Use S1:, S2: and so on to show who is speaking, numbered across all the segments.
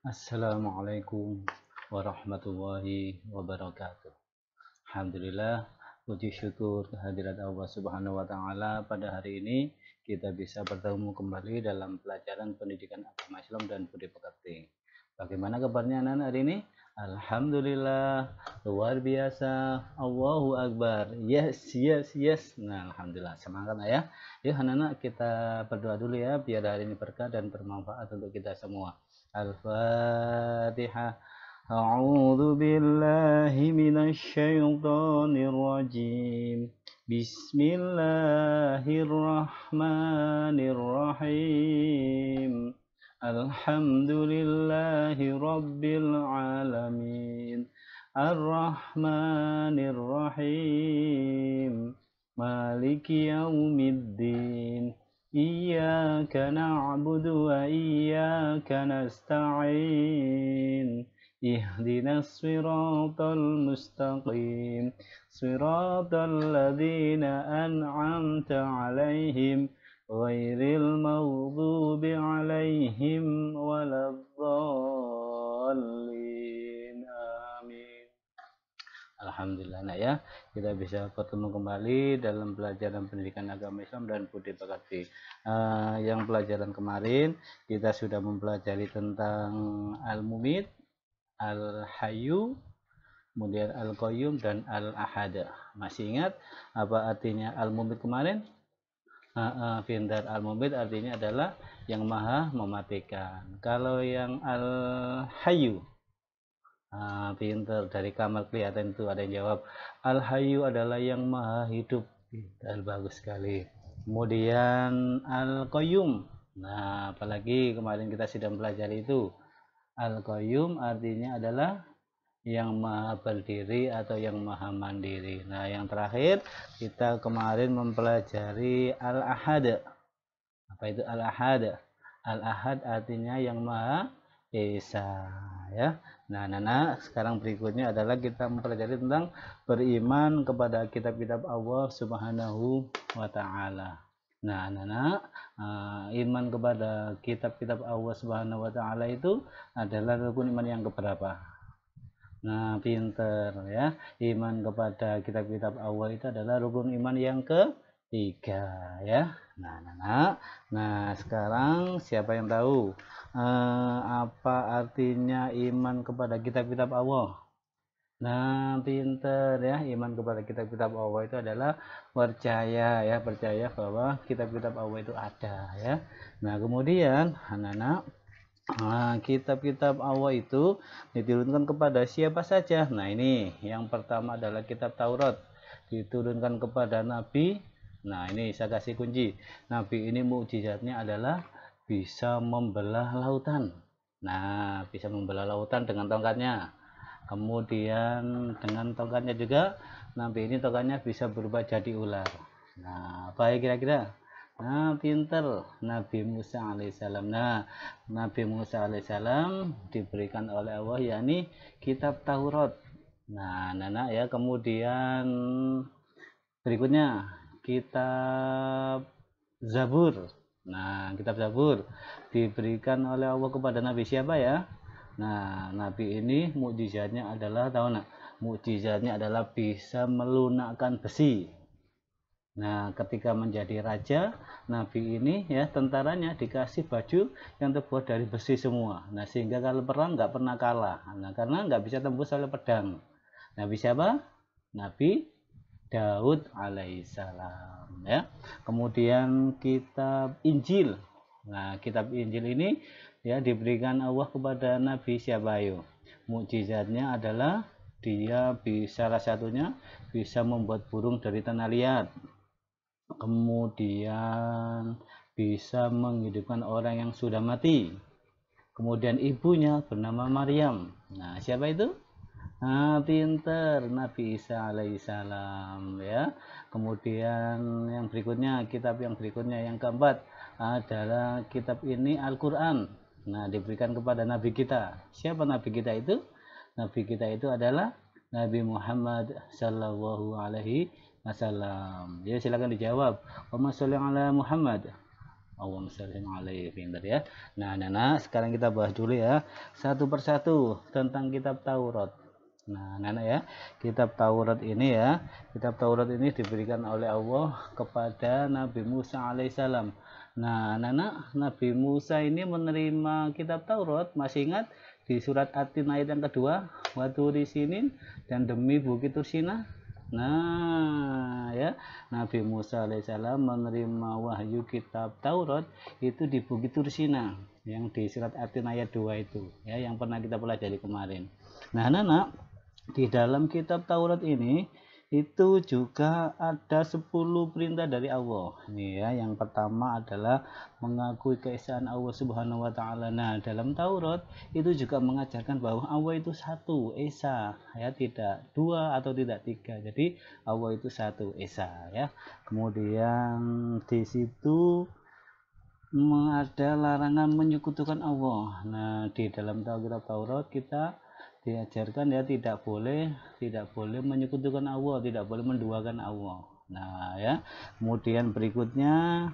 S1: Assalamualaikum warahmatullahi wabarakatuh. Alhamdulillah, puji syukur kehadirat Allah Subhanahu wa taala pada hari ini kita bisa bertemu kembali dalam pelajaran pendidikan agama Islam dan budi pekerti. Bagaimana kabarnya anak-anak hari ini? Alhamdulillah, luar biasa. Allahu Akbar. Yes, yes, yes. Nah, alhamdulillah. Semangat ya. Yuk anak-anak kita berdoa dulu ya biar hari ini berkah dan bermanfaat untuk kita semua. Al-Fatihah. A'udzu billahi minasy syaithanir rajim. Bismillahirrahmanirrahim. Alhamdulillahi rabbil alamin. Ar-Rahmanir Rahim. Maliki yaumiddin. Iyyaka na'budu wa iyyaka nasta'in. Ihdinas siratal mustaqim. Siratal ladzina an'amta 'alaihim ghairil maghdubi 'alaihim waladdallin. Amin. Alhamdulillah nah ya, kita bisa bertemu kembali dalam pelajaran pendidikan agama Islam dan budi pekerti. Yang pelajaran kemarin kita sudah mempelajari tentang Al-Mumit, Al-Hayyu, kemudian Al-Qayyum dan Al-Ahad. Masih ingat apa artinya Al-Mumit kemarin? Pintar. Al-Mumit artinya adalah yang maha mematikan. Kalau yang Al-Hayyu, pintar, dari kamar kelihatan itu ada yang jawab Al-Hayyu adalah yang maha hidup. Pintar, bagus sekali. Kemudian Al-Qayyum, nah apalagi kemarin kita sudah mempelajari itu. Al-Qayyum artinya adalah yang maha berdiri atau yang maha mandiri. Nah yang terakhir kita kemarin mempelajari Al-Ahad. Apa itu Al-Ahad? Al-Ahad artinya yang maha esa ya. Nah, sekarang berikutnya adalah kita mempelajari tentang beriman kepada kitab-kitab Allah Subhanahu wa taala. Nah, iman kepada kitab-kitab Allah Subhanahu wa taala itu adalah rukun iman yang keberapa? Nah, pinter ya. Iman kepada kitab-kitab Allah itu adalah rukun iman yang ketiga ya. Nah, sekarang siapa yang tahu apa artinya iman kepada kitab-kitab Allah? Nah, pinter ya. Iman kepada kitab-kitab Allah itu adalah percaya ya, percaya bahwa kitab-kitab Allah itu ada ya. Nah, kemudian anak-anak, kitab-kitab Allah itu diturunkan kepada siapa saja? Nah, ini yang pertama adalah kitab Taurat, diturunkan kepada Nabi. Nah, ini saya kasih kunci. Nabi ini mukjizatnya adalah bisa membelah lautan. Nah, bisa membelah lautan dengan tongkatnya. Kemudian dengan tongkatnya juga, Nabi ini tongkatnya bisa berubah jadi ular. Nah, apa ya kira-kira? Nah, pinter, Nabi Musa alaihissalam. Nah, Nabi Musa alaihissalam diberikan oleh Allah yakni kitab Taurat. Nah, ya, kemudian berikutnya kitab Zabur. Nah, kitab Zabur diberikan oleh Allah kepada Nabi siapa ya? Nah, Nabi ini mukjizatnya adalah, tahu nak? Mukjizatnya adalah bisa melunakkan besi. Nah, ketika menjadi raja, Nabi ini ya tentaranya dikasih baju yang terbuat dari besi semua. Nah, sehingga kalau perang nggak pernah kalah. Nah, karena nggak bisa tembus oleh pedang. Nabi siapa? Nabi Daud alaihissalam ya. Kemudian kitab Injil. Nah, kitab Injil ini ya diberikan Allah kepada Nabi siapa ayo? Mukjizatnya adalah dia bisa, salah satunya bisa membuat burung dari tanah liat. Kemudian bisa menghidupkan orang yang sudah mati. Kemudian ibunya bernama Maryam. Nah, siapa itu? Nah, pinter, Nabi Isa alaihissalam ya. Kemudian yang berikutnya, kitab yang berikutnya yang keempat adalah kitab ini Al-Quran. Nah, diberikan kepada Nabi kita. Siapa Nabi kita itu? Nabi kita itu adalah Nabi Muhammad Sallallahu Alaihi Wasallam. Ya, silakan dijawab. Allahumma sholli ala Muhammad. Allahumma shalli alaihi. Pinter ya. Nah, anak-anak, sekarang kita bahas dulu ya satu persatu tentang kitab Taurat. Nah, anak-anak ya, kitab Taurat ini diberikan oleh Allah kepada Nabi Musa alaihissalam. Nah, anak-anak, Nabi Musa ini menerima kitab Taurat, masih ingat di surat At-Tin ayat yang kedua, wa turi sinin, dan demi bukit Tursina. Nah, ya, Nabi Musa alaihissalam menerima wahyu kitab Taurat itu di Bukit Tursina yang di surat At-Tin ayat 2 itu, ya, yang pernah kita pelajari kemarin. Nah, anak-anak, di dalam kitab Taurat ini itu juga ada 10 perintah dari Allah. Ini ya, yang pertama adalah mengakui keesaan Allah Subhanahu wa taala. Nah, dalam Taurat itu juga mengajarkan bahwa Allah itu satu, esa, ya, tidak dua atau tidak tiga. Jadi Allah itu satu, esa, ya. Kemudian di situ ada larangan menyekutukan Allah. Nah, di dalam kitab Taurat kita diajarkan ya tidak boleh menyekutukan Allah, tidak boleh menduakan Allah. Nah, ya. Kemudian berikutnya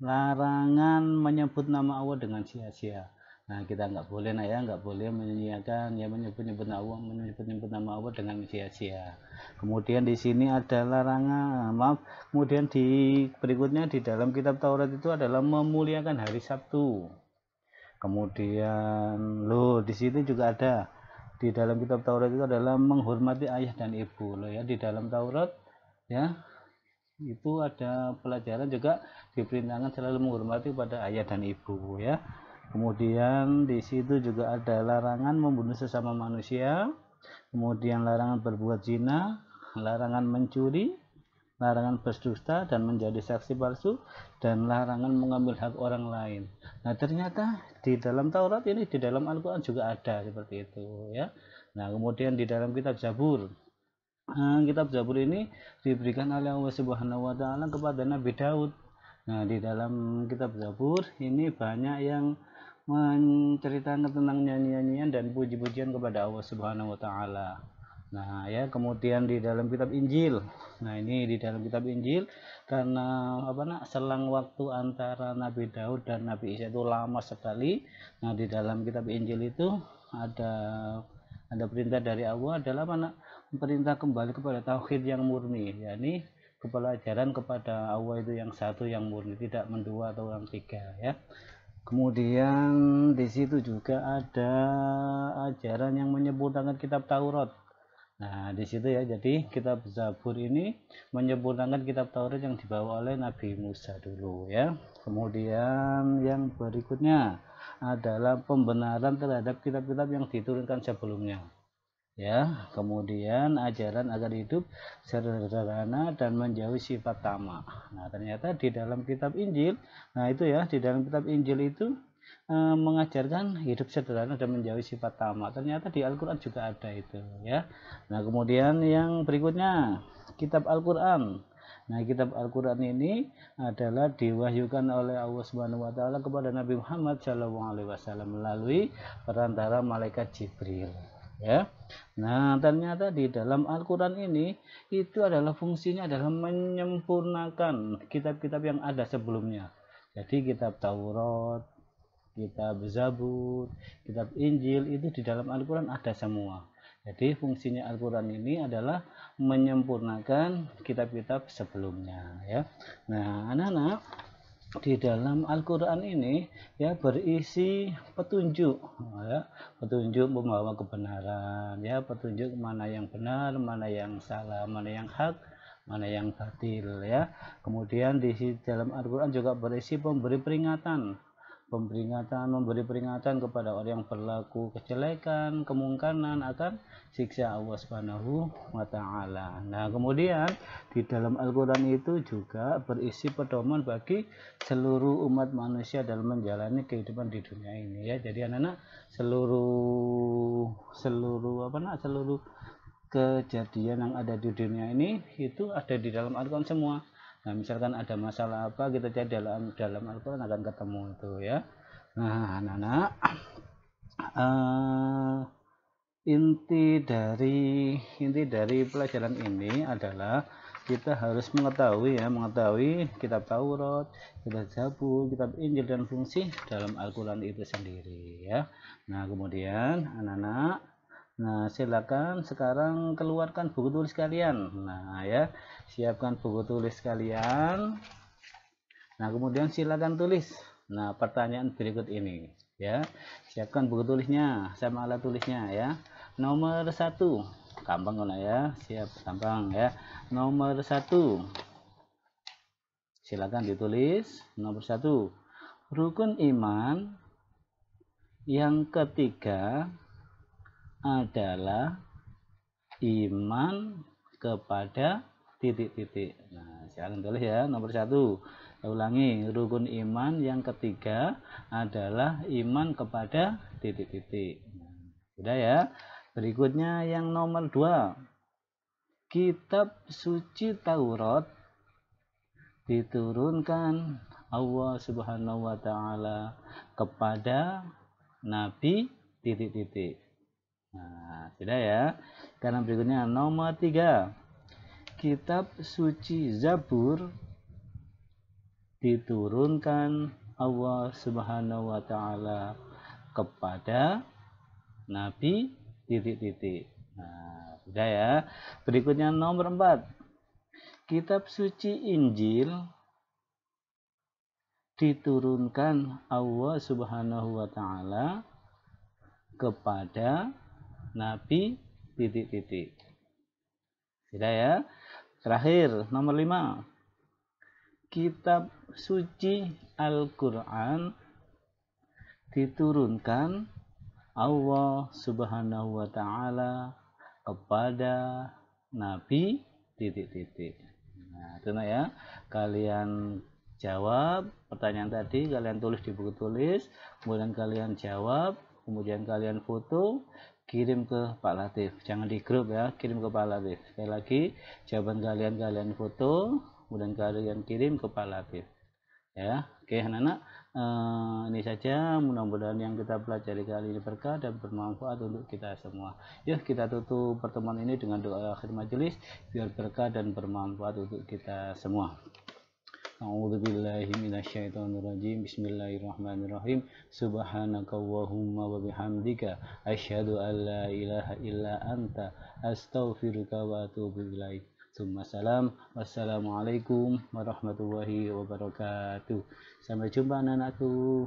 S1: larangan menyebut nama Allah dengan sia-sia. Nah, kita nggak boleh nggak boleh menyanyiakan ya, menyebut nama Allah dengan sia-sia. Kemudian di sini ada larangan, kemudian berikutnya di dalam kitab Taurat itu adalah memuliakan hari Sabtu. Kemudian di situ juga ada di dalam kitab Taurat itu adalah menghormati ayah dan ibu. Ya, di dalam Taurat ya itu ada pelajaran juga diperintahkan selalu menghormati pada ayah dan ibu, ya. Kemudian di situ juga ada larangan membunuh sesama manusia, kemudian larangan berbuat zina, larangan mencuri, larangan berdusta dan menjadi saksi palsu, dan larangan mengambil hak orang lain. Nah, ternyata di dalam Taurat ini, di dalam Al-Quran juga ada seperti itu, ya. Nah, kemudian di dalam kitab Zabur, kitab Zabur ini diberikan oleh Allah Subhanahu wa taala kepada Nabi Daud. Nah, di dalam kitab Zabur ini banyak yang menceritakan tentang nyanyian dan puji-pujian kepada Allah Subhanahu wa taala. Nah, ya, kemudian di dalam kitab Injil. Nah, ini di dalam kitab Injil karena selang waktu antara Nabi Daud dan Nabi Isa itu lama sekali. Nah, di dalam kitab Injil itu ada perintah dari Allah adalah perintah kembali kepada tauhid yang murni, yakni kepelajaran kepada Allah itu yang satu, yang murni, tidak mendua atau yang tiga, ya. Kemudian di situ juga ada ajaran yang menyempurnakan kitab Taurat. Nah, di situ ya, jadi kitab Zabur ini menyempurnakan kitab Taurat yang dibawa oleh Nabi Musa dulu, ya. Kemudian yang berikutnya adalah pembenaran terhadap kitab-kitab yang diturunkan sebelumnya, ya. Kemudian ajaran agar hidup sederhana dan menjauhi sifat tamak. Nah, ternyata di dalam kitab Injil, nah itu ya, di dalam kitab Injil itu mengajarkan hidup sederhana dan menjauhi sifat tamak. Ternyata di Al-Quran juga ada itu, ya. Nah, kemudian yang berikutnya kitab Al-Quran. Nah, kitab Al-Quran ini adalah diwahyukan oleh Allah Subhanahu wa taala kepada Nabi Muhammad SAW melalui perantara malaikat Jibril, ya. Nah, ternyata di dalam Al-Quran ini itu adalah fungsinya adalah menyempurnakan kitab-kitab yang ada sebelumnya. Jadi kitab Taurat, kitab Zabur, kitab Injil itu di dalam Al-Quran ada semua. Jadi fungsinya Al-Quran ini adalah menyempurnakan kitab-kitab sebelumnya, ya. Nah, anak-anak, di dalam Al-Quran ini ya berisi petunjuk, ya, petunjuk membawa kebenaran, ya, petunjuk mana yang benar, mana yang salah, mana yang hak, mana yang batil, ya. Kemudian di dalam Al-Quran juga berisi memberi peringatan kepada orang yang berlaku kejelekan, kemungkaran akan siksa Allah Subhanahu wa taala. Nah, kemudian di dalam Al-Quran itu juga berisi pedoman bagi seluruh umat manusia dalam menjalani kehidupan di dunia ini, ya. Jadi anak-anak, seluruh kejadian yang ada di dunia ini itu ada di dalam Al-Quran semua. Nah, misalkan ada masalah apa, kita cari dalam Al-Quran akan ketemu itu, ya. Nah, anak-anak, inti dari pelajaran ini adalah kita harus mengetahui kitab Taurat, kitab Zabur, kitab Injil dan fungsi dalam Al-Quran itu sendiri ya. Nah kemudian anak-anak, nah silakan sekarang keluarkan buku tulis kalian. Nah ya, siapkan buku tulis kalian. Nah kemudian silakan tulis. Nah pertanyaan berikut ini ya, siapkan buku tulisnya sama alat tulisnya ya. Nomor 1, gampang kan ya, siap, gampang ya. Nomor 1, silakan ditulis. Nomor 1, rukun iman yang ketiga adalah iman kepada titik-titik. Nah silakan tulis ya. Nomor 1, saya ulangi, rukun iman yang ketiga adalah iman kepada titik-titik. Sudah ya. Berikutnya yang nomor 2, kitab suci Taurat diturunkan Allah Subhanahu wa taala kepada nabi titik-titik. Nah, sudah ya. Sekarang berikutnya nomor 3, kitab suci Zabur diturunkan Allah Subhanahu wa taala kepada nabi titik-titik. Nah, sudah ya. Berikutnya nomor 4, kitab suci Injil diturunkan Allah Subhanahu wa taala kepada nabi titik-titik. Sudah ya. Terakhir nomor 5, kitab suci Al-Qur'an diturunkan Allah Subhanahu wa taala kepada nabi titik-titik. Nah, itu ya. Kalian jawab pertanyaan tadi, kalian tulis di buku tulis, kemudian kalian jawab, kemudian kalian foto, kirim ke Pak Latif. Jangan di grup ya, kirim ke Pak Latif. Sekali lagi, jawaban kalian foto, kemudian kalian kirim ke Pak Latif. Ya, oke anak-anak, ini saja, mudah-mudahan yang kita pelajari kali ini berkah dan bermanfaat untuk kita semua. Yuk kita tutup pertemuan ini dengan doa akhir majelis biar berkah dan bermanfaat untuk kita semua. A'udzubillahi minasyaitonirrajim. Bismillahirrahmanirrahim. Subhanakallahumma wa bihamdika asyhadu an la ilaha illa anta astaghfiruka wa atubu ilaik. Salam. Wassalamualaikum warahmatullahi wabarakatuh. Sampai jumpa anak-anakku.